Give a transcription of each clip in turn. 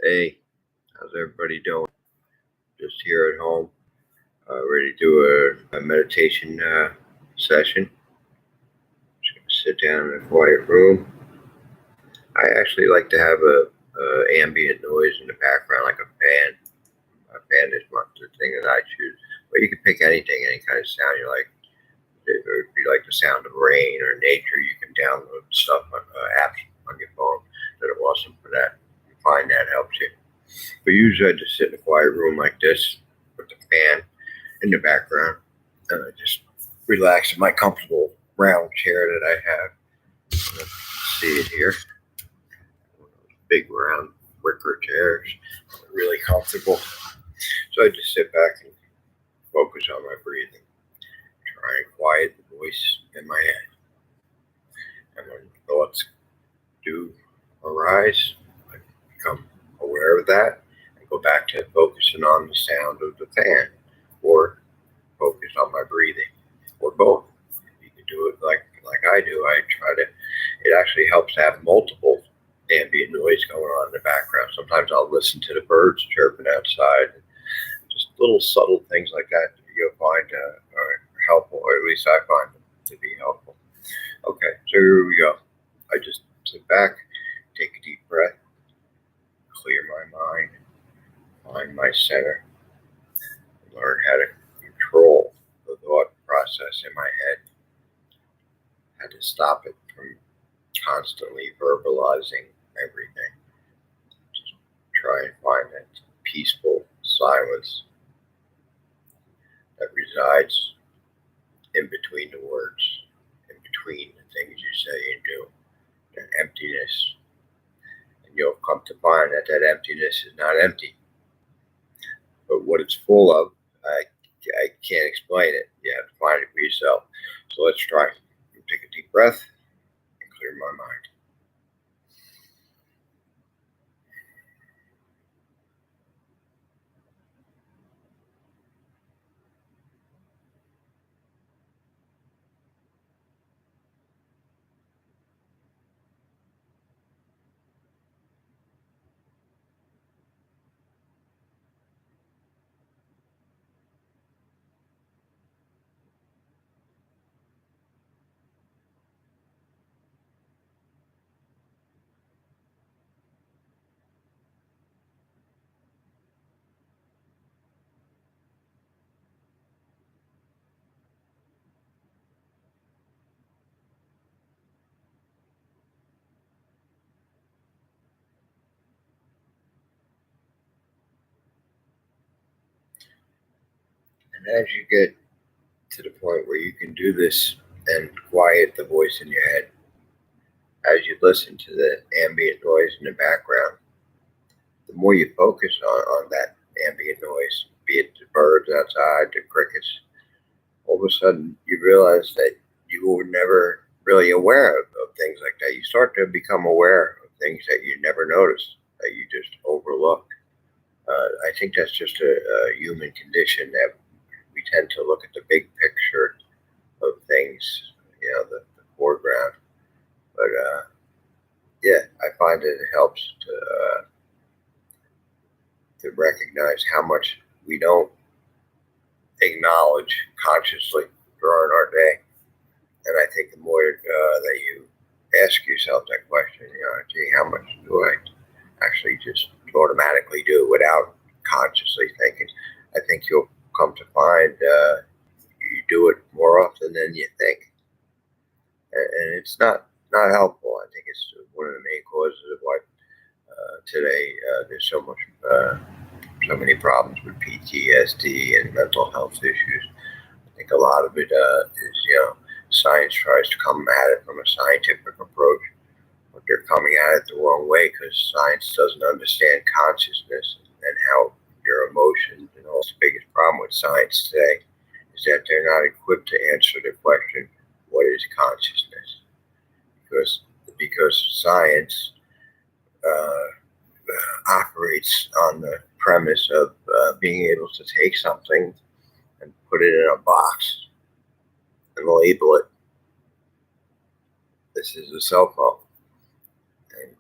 Hey, how's everybody doing? Just here at home, ready to do a meditation session. Just gonna sit down in a quiet room. I actually like to have a ambient noise in the background, like a fan. A fan is not the thing that I choose, but you can pick anything, any kind of sound you like. If you like the sound of rain or nature, you can download stuff on apps on your phone that are awesome for that. You find that helps you. But usually I just sit in a quiet room like this with the fan in the background, and I just relax in my comfortable round chair that I have. See it here, big round wicker chairs, really comfortable. So I just sit back and focus on my breathing, try and quiet the voice in my head. And when thoughts do arise, I become aware of that and go back to focusing on the sound of the fan, or focus on my breathing, or both. You can do it like I do. I try to. It actually helps to have multiple ambient noise going on in the background. Sometimes I'll listen to the birds chirping outside. Just little subtle things like that you'll find are helpful, or at least I find them to be helpful. Okay, so here we go. I just sit back, take a deep breath, clear my mind, find my center, learn how to control the thought process in my head, how to stop it from constantly verbalizing everything. Just try and find that peaceful silence that resides in between the words, in between the things you say and do, that emptiness. And you'll come to find that that emptiness is not empty, but what it's full of, I can't explain it. You have to find it for yourself. So let's try. Take a deep breath and clear my mind. And as you get to the point where you can do this and quiet the voice in your head, as you listen to the ambient noise in the background, the more you focus on that ambient noise, be it the birds outside, the crickets, all of a sudden you realize that you were never really aware of things like that. You start to become aware of things that you never noticed, that you just overlooked. I think that's just a human condition that we tend to look at the big picture of things, the foreground. But yeah, I find that it helps to recognize how much we don't acknowledge consciously during our day. And I think the more that you ask yourself that question, gee, how much do I actually just automatically do without consciously thinking? I think you'll come to find you do it more often than you think, and it's not helpful. I think it's one of the main causes of why today there's so many problems with PTSD and mental health issues. I think a lot of it is, science tries to come at it from a scientific approach, but they're coming at it the wrong way because science doesn't understand consciousness and how your emotions and all. The biggest problem with science today is that they're not equipped to answer the question, what is consciousness? Because science operates on the premise of being able to take something and put it in a box and label it. This is a cell phone. And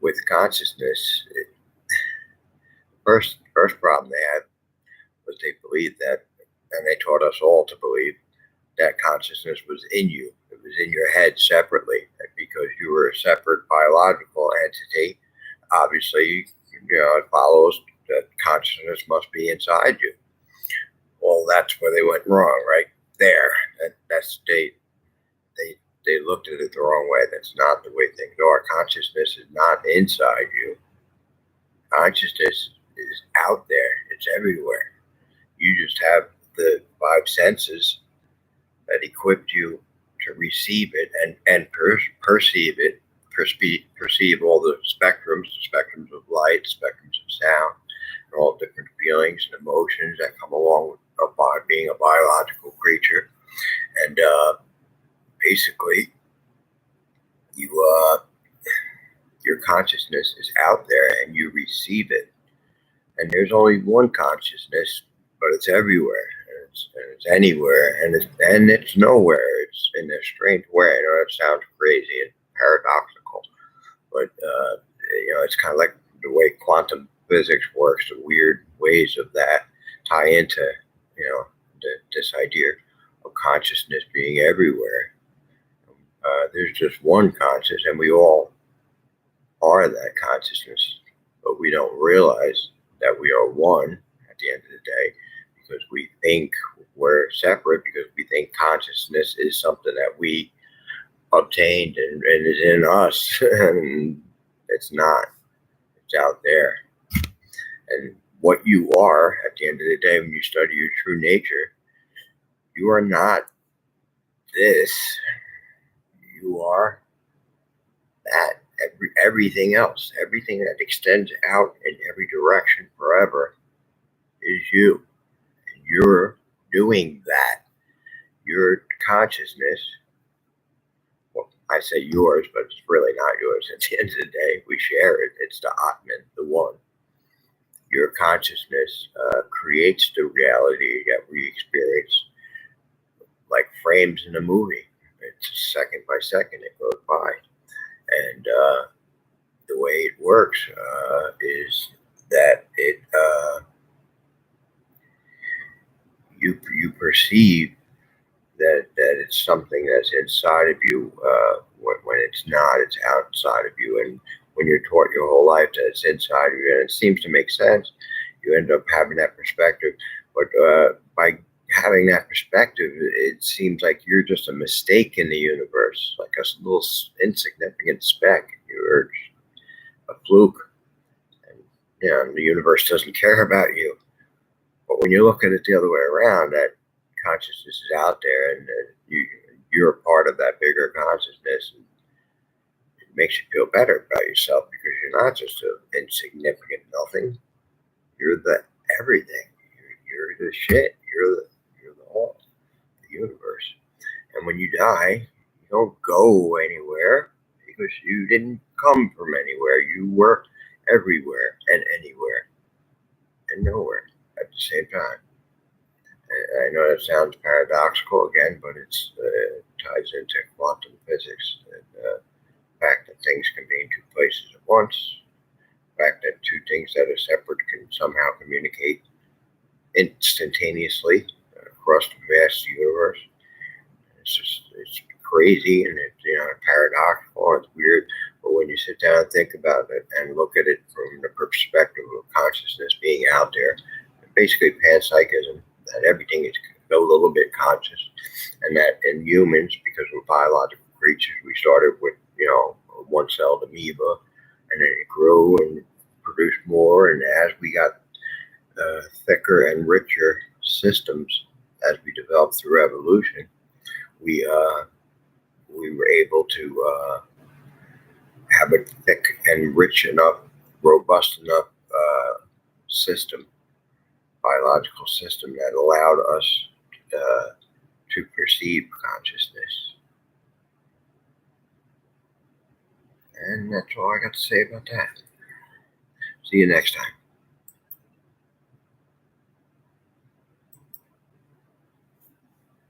with consciousness, First problem they had was they believed that, and they taught us all to believe that consciousness was in you. It was in your head separately, and because you were a separate biological entity, obviously, it follows that consciousness must be inside you. Well, that's where they went wrong, right there. They looked at it the wrong way. That's not the way things are. Consciousness is not inside you. Consciousness is out there. It's everywhere. You just have the five senses that equipped you to receive it and perceive it, perceive all the spectrums of light, spectrums of sound, and all different feelings and emotions that come along with being a biological creature. And basically, your consciousness is out there and you receive it. And there's only one consciousness, but it's everywhere. It's anywhere, and it's nowhere. It's in a strange way. I know that sounds crazy and paradoxical, but it's kind of like the way quantum physics works. The weird ways of that tie into this idea of consciousness being everywhere. There's just one conscious, and we all are that consciousness, but we don't realize that we are one at the end of the day, because we think we're separate, because we think consciousness is something that we obtained and is in us, and it's not. It's out there. And what you are at the end of the day, when you study your true nature, you are not this. You are that. Everything else, everything that extends out in every direction forever is you. And you're doing that. Your consciousness, well, I say yours, but it's really not yours. At the end of the day, we share it. It's the Atman, the one. Your consciousness creates the reality that we experience, like frames in a movie. It's second by second, it goes by. And the way it works is that you perceive that it's something that's inside of you when it's not. It's outside of you. And when you're taught your whole life that it's inside of you, and it seems to make sense, you end up having that perspective. But by having that perspective, it seems like you're just a mistake in the universe, like a little insignificant speck. You're a fluke, and the universe doesn't care about you. But when you look at it the other way around, that consciousness is out there, and you're a part of that bigger consciousness. And it makes you feel better about yourself, because you're not just an insignificant nothing. You're the everything. You're the shit. You're the all, the universe. And when you die, you don't go anywhere, because you didn't come from anywhere. You were everywhere and anywhere and nowhere at the same time. And I know that sounds paradoxical again, but it ties into quantum physics. And the fact that things can be in two places at once, the fact that two things that are separate can somehow communicate instantaneously across the vast universe. It's crazy, and it's paradoxical, it's weird. But when you sit down and think about it and look at it from the perspective of consciousness being out there, basically panpsychism, that everything is a little bit conscious, and that in humans, because we're biological creatures, we started with a one-celled amoeba, and then it grew and produced more, and as we got thicker and richer systems, as we developed through evolution, we were able to have a thick and rich enough, robust enough system, biological system, that allowed us to perceive consciousness. And that's all I got to say about that. See you next time.